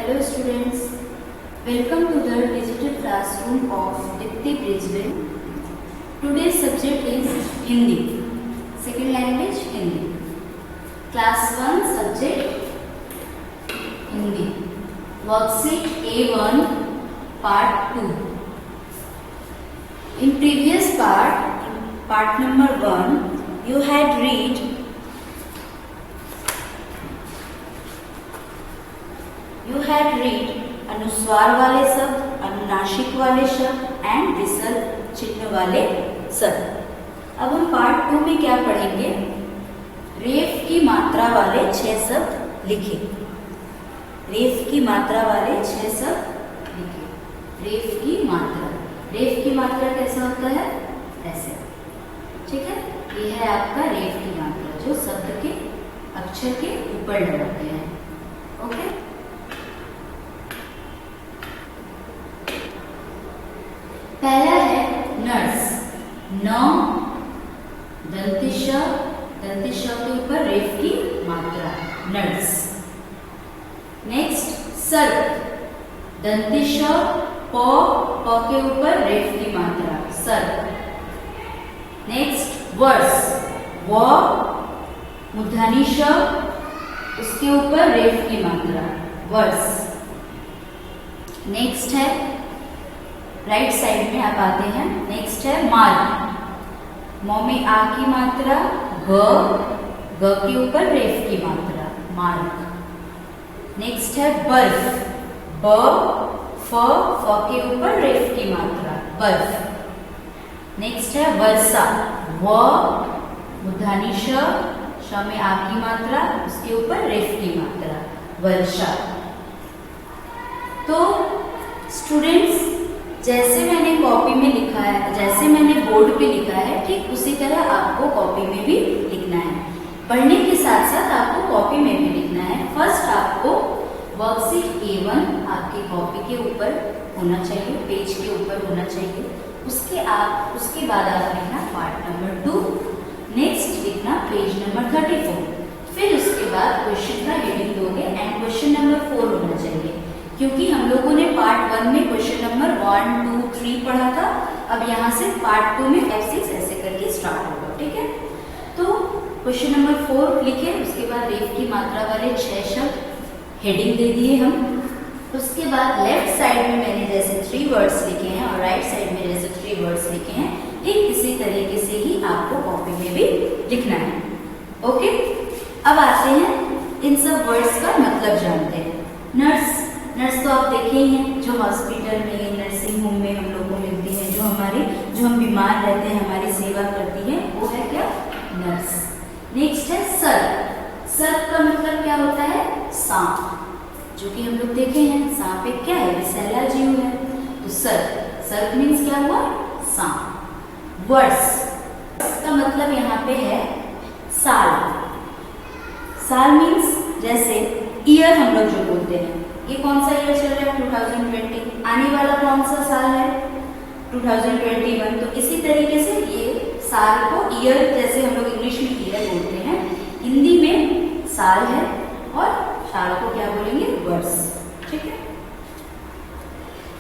Hello students, welcome to the digital classroom of Dipti Bridgeville. Today's subject is Hindi, second language Hindi. Class 1 subject Hindi. Worksheet A1 part 2. In previous part number 1, you had read अनुस्वार वाले शब्द, अनुनासिक वाले शब्द and विसर्ग चिन्ह वाले शब्द। अब हम पार्ट 2 में क्या पढ़ेंगे? रेफ की मात्रा वाले 6 शब्द लिखे। रेफ की मात्रा वाले 6 शब्द लिखे। रेफ की मात्रा कैसा होता है? ऐसे, ठीक है। ये है आपका रेफ की मात्रा, जो शब्द के अक्षर के ऊपर लगाते हैं। ओके, पहला है नर्स। न दंतिश के ऊपर रेफ की मात्रा नर्स। नेक्स्ट सर्प, दंतिश प के ऊपर रेफ की मात्रा सर्प। नेक्स्ट वर्स, व मूर्धनी श उसके ऊपर रेफ की मात्रा वर्स। नेक्स्ट है राइट साइड में आप आते हैं। नेक्स्ट है मार्ग, मौ में आ की मात्रा, ग के ऊपर रेफ की मात्रा मार्ग। नेक्स्ट है बर्फ, ब फ के ऊपर रेफ की मात्रा बर्फ। नेक्स्ट है वर्षा, व मूर्धनी श में आ की मात्रा, उसके ऊपर रेफ की मात्रा वर्षा। तो स्टूडेंट्स, जैसे मैंने कॉपी में लिखा है, जैसे मैंने बोर्ड पे लिखा है, ठीक उसी तरह आपको कॉपी में भी लिखना है। पढ़ने के साथ साथ आपको कॉपी में भी लिखना है। फर्स्ट आपको वर्कशीट A1 आपकी कॉपी के ऊपर होना चाहिए, पेज के ऊपर होना चाहिए। उसके बाद आप लिखना पार्ट नंबर 2। नेक्स्ट लिखना पेज नंबर 34। फिर उसके बाद क्वेश्चन का हेडिंग दोगे एंड क्वेश्चन नंबर 4 होना चाहिए, क्योंकि हम लोगों ने पार्ट 1 में क्वेश्चन नंबर 1, 2, 3 पढ़ा था। अब यहाँ से पार्ट 2 में F6 ऐसे करके स्टार्ट होगा, ठीक है। तो क्वेश्चन नंबर 4 लिखे, उसके बाद रेफ की मात्रा वाले 6 शब्द हेडिंग दे दिए हम। उसके बाद लेफ्ट साइड में मैंने जैसे 3 वर्ड्स लिखे हैं और राइट साइड में जैसे 3 वर्ड्स लिखे हैं, ठीक इसी तरीके से ही आपको कॉपी में भी लिखना है। ओके, अब आते हैं इन सब वर्ड्स का मतलब जानते हैं। नर्स तो आप देखे ही हैं, जो हॉस्पिटल में, नर्सिंग होम में हम लोग को मिलती है, जो हम बीमार रहते हैं, हमारी सेवा करती है, वो है क्या? नर्स। नेक्स्ट है सर्प का मतलब क्या होता है? सांप, जो कि हम लोग देखे हैं। सांप एक क्या है? विषैला जीव है। तो सर्प मीन्स क्या हुआ? सांप। वर्स का मतलब यहाँ पे है साल मीन्स जैसे ईयर हम लोग जो बोलते हैं। ये कौन सा ईयर चल रहा है? 2020। आने वाला कौन सा साल है? 2021। तो इसी तरीके से ये साल को ईयर, जैसे हम लोग इंग्लिश में ईयर बोलते हैं, हिंदी में साल है, और साल को क्या बोलेंगे? वर्ष, ठीक है।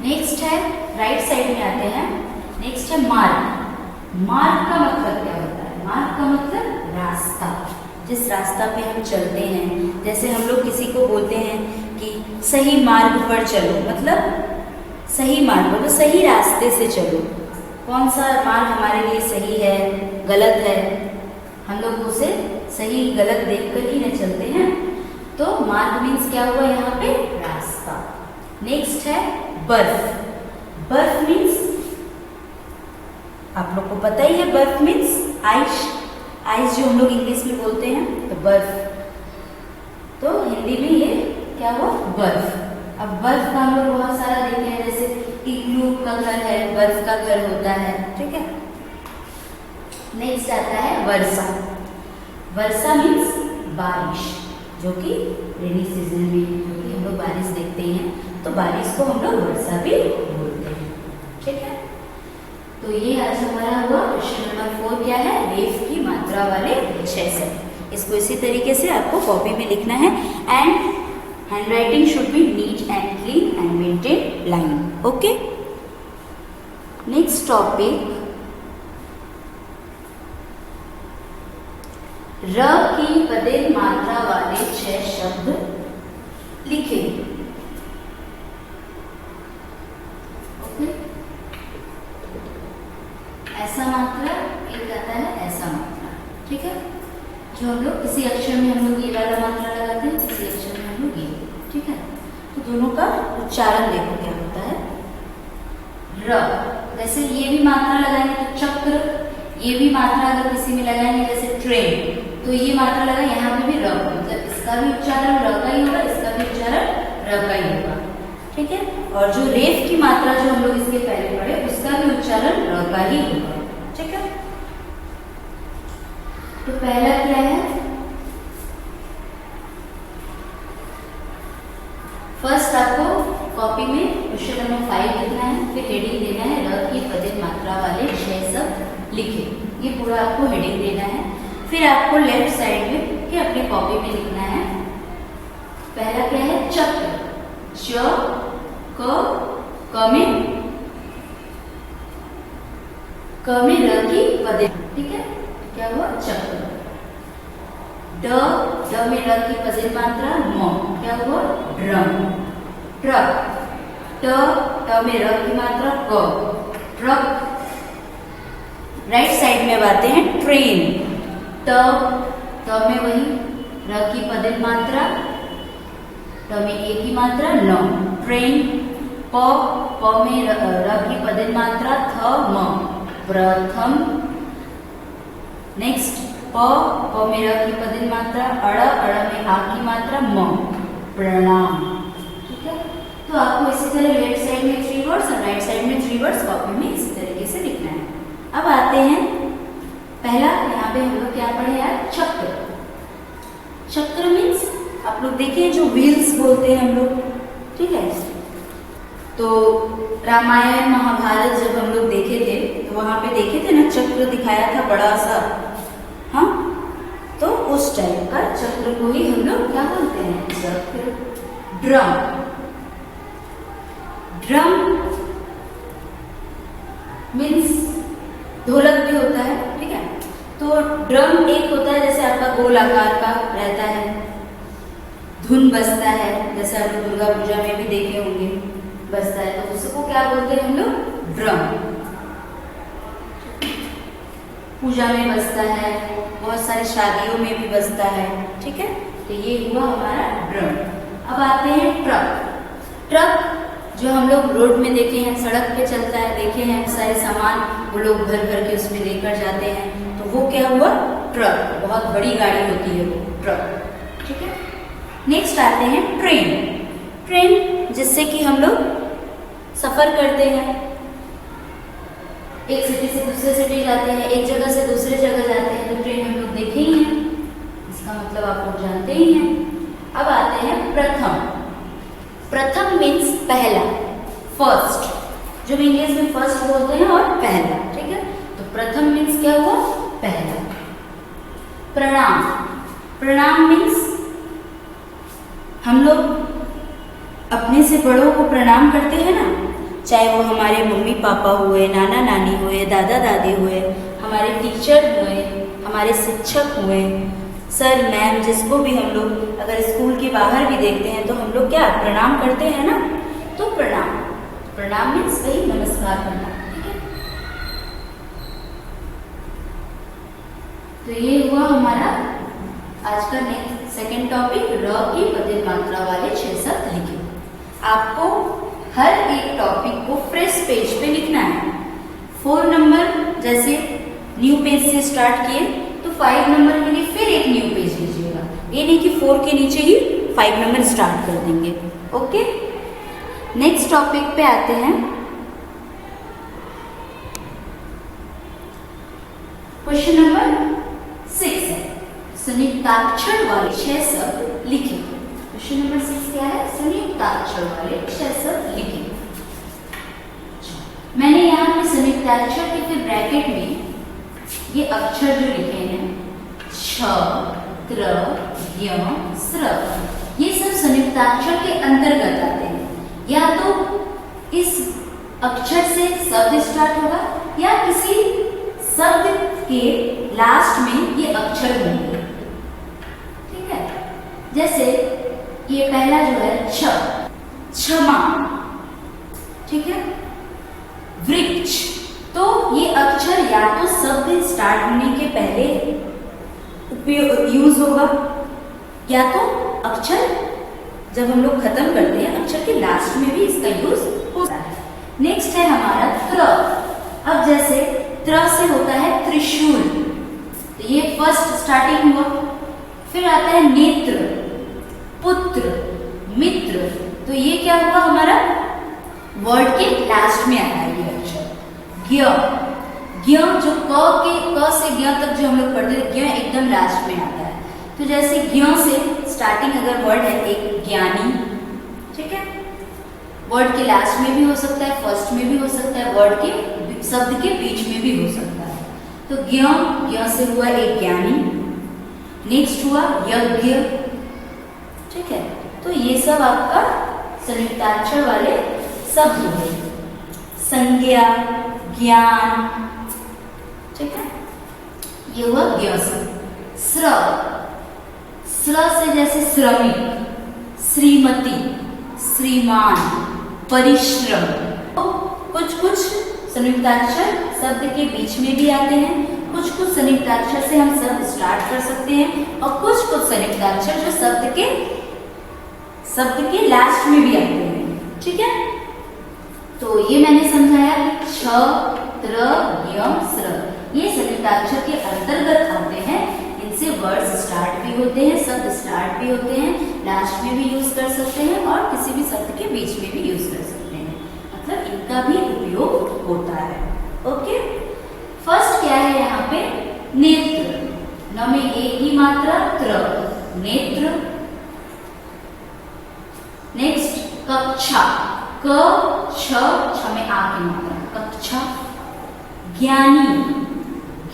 नेक्स्ट है राइट साइड में आते हैं। नेक्स्ट है मार्ग का मतलब क्या होता है? मार्ग का मतलब रास्ता, जिस रास्ता पे हम चलते हैं। जैसे हम लोग किसी को बोलते हैं कि सही मार्ग पर चलो, मतलब सही मार्ग, मतलब सही रास्ते से चलो। कौन सा मार्ग हमारे लिए सही है, गलत है, हम लोग उसे सही गलत देखकर ही न चलते हैं। तो मार्ग मीन्स क्या हुआ यहाँ पे? रास्ता। नेक्स्ट है बर्फ मीन्स, आप लोग को पता ही है, बर्फ मीन्स आइस जो हम लोग इंग्लिश में बोलते हैं। तो बर्फ, तो हिंदी में ये क्या हुआ? बर्फ। अब बर्फ का हम लोग बहुत सारा देखे हैं, जैसे इग्लू का घर है, बर्फ का घर होता है, ठीक है। नेक्स्ट आता है वर्षा मीन्स बारिश, जो कि रेनी सीजन में, जो कि हम लोग बारिश देखते हैं, तो बारिश को हम लोग वर्षा भी बोलते हैं, ठीक है। तो ये आज हमारा हुआ क्वेश्चन नंबर 4 क्या है? रेफ की मात्रा वाले 6 शब्द। इसको इसी तरीके से आपको कॉपी में लिखना है and hand writing should be neat and and maintain line. Okay. Next topic, र की पदेर मात्रा वाले 6 शब्द लिखे। ओके, ऐसा मात्रा, एक आता है ऐसा मात्रा। ठीक है, जो हम लोग किसी अक्षर में हम लोग ये वाला मात्रा लगाते हैं, किसी अक्षर में हम लोग ये। ठीक है, तो दोनों का उच्चारण देखो क्या होता है। र, जैसे ये भी मात्रा लगाएंगे तो चक्र, ये भी मात्रा अगर किसी में लगाएंगे जैसे ट्रेन, तो ये मात्रा लगा, यहाँ पे भी र, मतलब इसका भी उच्चारण र का ही होगा, इसका भी उच्चारण र का ही होगा। ठीक है, और जो रेफ की मात्रा जो हम लोग इसके पहले पढ़े, उसका भी उच्चारण र का ही होगा। ठीक है, तो पहला क्या है, फर्स्ट आपको कॉपी में क्वेश्चन नंबर 5 लिखना है, फिर हेडिंग देना है र की पदेर मात्रा वाले 6 शब्द लिखे। ये पूरा आपको हेडिंग देना है। फिर आपको लेफ्ट साइड में के अपनी कॉपी में लिखना है। पहला क्या है, चक्र, च क में र की पदेर। ठीक है, क्या हुआ, चक्र। ड में र की पदेर मात्रा म, क्या हुआ, ड्रम। ट्रक, ट में र की मात्रा क, ट्रक। राइट साइड में आते हैं ट्रेन, ट में वही र की पदेर मात्रा, ट में ए की मात्रा न, ट्रेन। प में र की पदेर मात्रा थ म, प्रथम। नेक्स्ट प में र की पदेर मात्रा अड़ में आ की मात्रा म, प्रणाम। ठीक है, तो आपको इसी तरह लेफ्ट साइड में 3 वर्ड्स और राइट साइड में 3 वर्ड्स कॉपी में इसी तरीके से लिखना है। अब आते हैं पहला, यहाँ पे हम लोग क्या पढ़े यार, चक्र। चक्र मीन्स आप लोग देखें जो व्हील्स बोलते हैं हम लोग। ठीक है, तो रामायण महाभारत जब हम लोग देखे थे तो वहां पे देखे थे ना, चक्र दिखाया था बड़ा सा। हाँ, तो उस टाइप का चक्र को ही हम लोग क्या बोलते हैं, चक्र। ड्रम, ड्रम मीन्स ढोलक भी होता है। ठीक है, तो ड्रम एक होता है जैसे आपका गोल आकार का रहता है, धुन बजता है, जैसे आप दुर्गा पूजा में भी देखे होंगे बजता है, तो उसको क्या बोलते हैं हम लोग, ड्रम। पूजा में बजता है, बहुत सारी शादियों में भी बजता है। ठीक है, तो ये हुआ हमारा ड्रम। अब आते हैं ट्रक। ट्रक जो हम लोग रोड में देखे हैं, सड़क पे चलता है, देखे हैं सारे सामान वो लोग भर भर के उसमें लेकर जाते हैं, तो वो क्या हुआ, ट्रक। बहुत बड़ी गाड़ी होती है वो ट्रक। ठीक है, नेक्स्ट आते हैं ट्रेन। ट्रेन जिससे कि हम लोग सफर करते हैं, एक सिटी से दूसरे सिटी जाते हैं, एक जगह से दूसरे जगह जाते हैं, तो ट्रेन हम लोग देखे ही हैं, इसका मतलब आप लोग जानते ही हैं। अब आते हैं प्रथम। प्रथम मीन्स पहला, फर्स्ट, जो इंग्लिश में फर्स्ट बोलते हैं, और पहला। ठीक है, तो प्रथम मीन्स क्या हुआ, पहला। प्रणाम, प्रणाम मीन्स हम लोग अपने से बड़ों को प्रणाम करते हैं ना, चाहे वो हमारे मम्मी पापा हुए, नाना नानी हुए, दादा दादी हुए, हमारे टीचर हुए, हमारे शिक्षक हुए, सर मैम, जिसको भी हम लोग अगर स्कूल के बाहर भी देखते हैं तो हम लोग क्या प्रणाम करते हैं ना, तो प्रणाम। प्रणाम मीन्स वही नमस्कार करना। ठीक है, तो ये हुआ हमारा आज का नेक्स्ट सेकेंड टॉपिक, र की पदेर मात्रा वाले 6 शब्द लिखे। आपको हर एक टॉपिक को फ्रेश पेज पे लिखना है। 4 नंबर जैसे न्यू पेज से स्टार्ट किए तो 5 नंबर के लिए फिर एक न्यू पेज लीजिएगा, ये नहीं कि 4 के नीचे ही 5 नंबर स्टार्ट कर देंगे। ओके, नेक्स्ट टॉपिक पे आते हैं। क्वेश्चन नंबर 6 है, संयुक्ताक्षर वाले 6 शब्द लिखे। क्वेश्चन नंबर 6 क्या है, संयुक्ताक्षर वाले 6 शब्द लिखे। मैंने यहाँ पे संयुक्ताक्षर के फिर ब्रैकेट में ये अक्षर जो लिखे हैं, छ, त्र, य, स्र, ये सब संयुक्ताक्षर के अंतर्गत आते हैं। या तो इस अक्षर से शब्द स्टार्ट होगा या किसी शब्द के लास्ट में ये अक्षर होंगे। ठीक है, जैसे ये पहला जो है छ, क्षमा। ठीक है, वृक्ष, तो ये अक्षर या तो शब्द स्टार्ट होने के पहले उपयोग यूज होगा या तो अक्षर जब हम लोग खत्म करते हैं अक्षर के लास्ट में भी इसका यूज होता है। नेक्स्ट है हमारा त्र। अब जैसे त्र से होता है त्रिशूल, तो ये फर्स्ट स्टार्टिंग हुआ। फिर आता है नेत्र, पुत्र, मित्र, तो ये क्या हुआ हमारा वर्ड के लास्ट में आता है ये अक्षर। ज्ञ, ज्ञ जो क से ज्ञ तक जो हम लोग पढ़ते थे, ज्ञ एकदम लास्ट में आता है। तो जैसे ज्ञ से स्टार्टिंग अगर वर्ड है एक ज्ञानी, ठीक है, वर्ड के लास्ट में भी हो सकता है, फर्स्ट में भी हो सकता है, वर्ड के शब्द के बीच में भी हो सकता है। तो ज्ञ, ज्ञ से हुआ एक ज्ञानी। नेक्स्ट हुआ यज्ञ। ठीक है, तो ये सब आपका संयुक्ताक्षर वाले शब्द हुए। संज्ञा, ज्ञान, ठीक है, ये हुआ ज्ञ से। स्र, स्र से जैसे श्रमिक, श्रीमती, श्रीमान, परिश्रम। तो कुछ कुछ संयुक्ताक्षर शब्द के बीच में भी आते हैं, कुछ कुछ संयुक्ताक्षर से हम शब्द स्टार्ट कर सकते हैं और कुछ कुछ संयुक्ताक्षर जो शब्द के लास्ट में भी आते हैं। ठीक है, तो ये मैंने समझाया छ, त्र, ज्ञ, स्र, ये संयुक्ताक्षर के अंतर्गत आते हैं। इनसे वर्ड्स स्टार्ट भी होते हैं, शब्द स्टार्ट भी होते हैं, लास्ट में भी यूज कर सकते हैं और किसी भी शब्द के बीच में भी यूज कर सकते हैं, मतलब इनका भी उपयोग होता है। ओके, फर्स्ट क्या है यहाँ पे नेत्र, न में एक ही मात्रा त्र, नेत्र। नेक्स्ट कक्षा, क छ, छ में आ की मात्रा, कक्षा। ज्ञानी,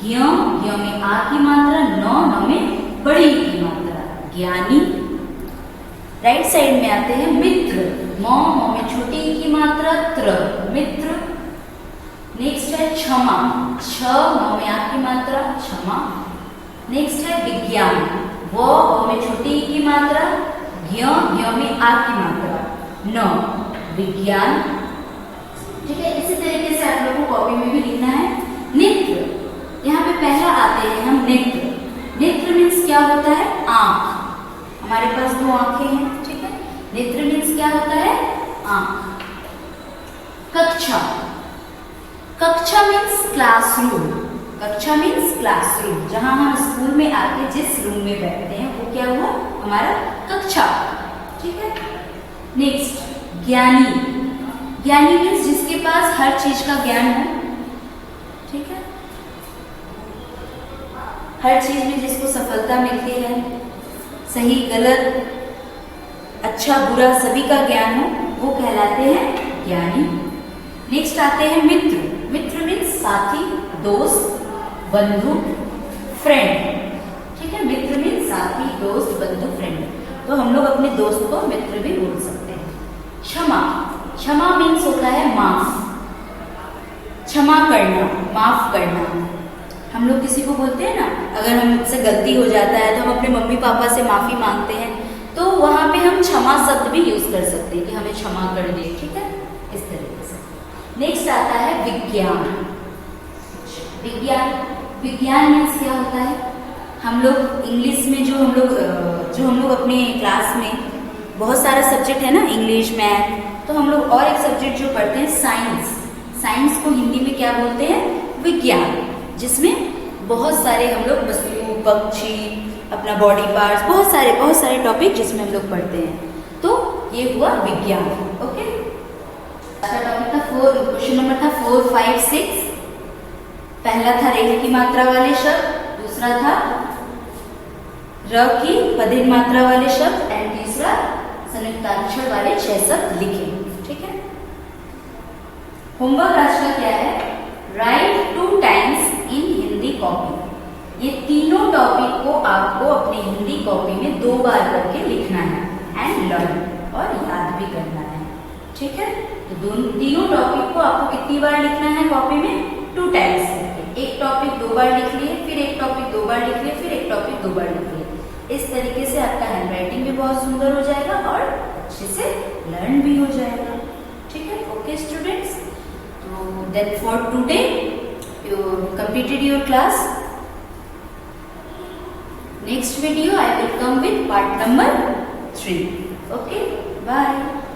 ज्ञ, ज्ञ में आ की मात्रा, न में बड़ी की मात्रा, ज्ञानी। राइट साइड में आते हैं मित्र, म में छोटी की मात्रा, त्र, मित्र। नेक्स्ट है क्षमा, छ, म में आ की मात्रा, क्षमा। नेक्स्ट है विज्ञान, व में छोटी की मात्रा, ज्ञ, ज्ञ में आ की मात्रा, न, विज्ञान। ठीक है, इसी तरीके से आप लोगों को कॉपी में भी लिखना है। नेत्र, यहाँ पे पहला आते हैं हम नेत्र। नेत्र मीन्स क्या होता है आंख, हमारे पास दो आंखें हैं। ठीक है, नेत्र मीन्स क्या होता है आंख। कक्षा, कक्षा मीन्स क्लासरूम, कक्षा मीन्स क्लासरूम, जहां हम स्कूल में आके जिस रूम में बैठते हैं वो क्या हुआ हमारा कक्षा। ठीक है, नेक्स्ट ज्ञानी, ज्ञानी मीन्स जिसके पास हर चीज का ज्ञान हो। ठीक है, हर चीज में जिसको सफलता मिलती है, सही गलत, अच्छा बुरा सभी का ज्ञान हो, वो कहलाते हैं ज्ञानी। नेक्स्ट आते हैं मित्र, मित्र मीन्स साथी, दोस्त, बंधु, फ्रेंड। ठीक है, मित्र मीन्स साथी, दोस्त, बंधु, फ्रेंड। तो हम लोग अपने दोस्त को मित्र भी बोल सकते हैं। क्षमा, क्षमा मीन्स होता है माफ, क्षमा करना, माफ करना। हम लोग किसी को बोलते हैं ना, अगर हमसे गलती हो जाता है तो हम अपने मम्मी पापा से माफी मांगते हैं, तो वहां पे हम क्षमा शब्द भी यूज कर सकते हैं कि हमें क्षमा कर दे। ठीक है, इस तरीके से। नेक्स्ट आता है विज्ञान, विज्ञान, विज्ञान मीन्स क्या होता है, हम लोग इंग्लिश में जो हम लोग अपने क्लास में बहुत सारा सब्जेक्ट है ना, इंग्लिश, मैथ, तो हम लोग और एक सब्जेक्ट जो पढ़ते हैं साइंस, साइंस को हिंदी में क्या बोलते हैं विज्ञान, जिसमें बहुत सारे हम लोग वस्तु, पक्षी, अपना बॉडी पार्ट्स, बहुत सारे टॉपिक जिसमें हम लोग पढ़ते हैं, तो ये हुआ विज्ञान। ओके, टॉपिक था क्वेश्चन नंबर था 4, 5, 6। पहला था रेख की मात्रा वाले शब्द, दूसरा था र की पदिन मात्रा वाले शब्द, एंड तीसरा संयुक्ताक्षर वाले 6 शब्द लिखे। ठीक है, होमवर्क आज का क्या है, right 2 times in Hindi copy. ये तीनों टॉपिक को आपको अपनी हिंदी कॉपी में 2 बार करके लिखना है एंड लर्न, और याद भी करना है। ठीक है। तो तीनों टॉपिक को आपको कितनी बार लिखना है कॉपी में? 2 टाइम्स करके। एक टॉपिक 2 बार लिख लिए, फिर एक टॉपिक 2 बार लिख लिए, फिर एक टॉपिक 2 बार लिख लिए। इस तरीके से आपका हैंडराइटिंग भी बहुत सुंदर हो जाएगा और अच्छे से लर्न भी हो जाएगा। ठीक है। ओके स्टूडेंट्स, तो then for today you completed your class. Next video I will come with part number 3. Okay, bye.